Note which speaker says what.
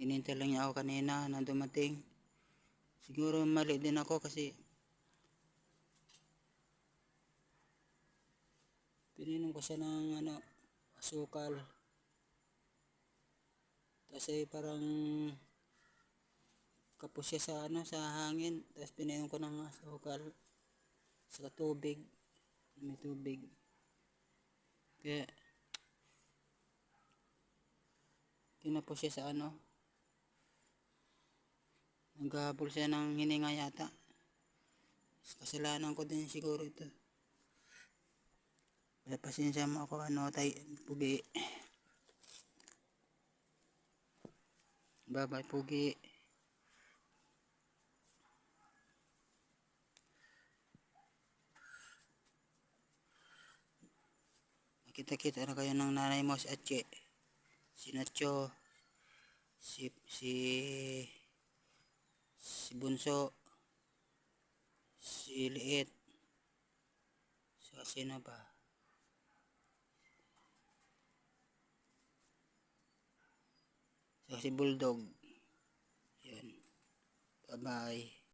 Speaker 1: Inintay lang niya ako kanina na dumating. Siguro mali din ako kasi pininom ko siya ng asukal. Kasi parang kapos siya sa hangin. Tapos pininom ko ng asukal sa tubig. May tubig. Kaya kinapos siya sa naghahabol siya ng hininga yata. Kasalanan ko din siguro ito. Kaya pasensya mo ako Pugi. Bye-bye, Pugi. Kita-kita na kayo ng nanay mo si Atche. Si Nacho. Si Bunso. Si Liit. Sino ba? Si Bulldog. Yan. Bye-bye.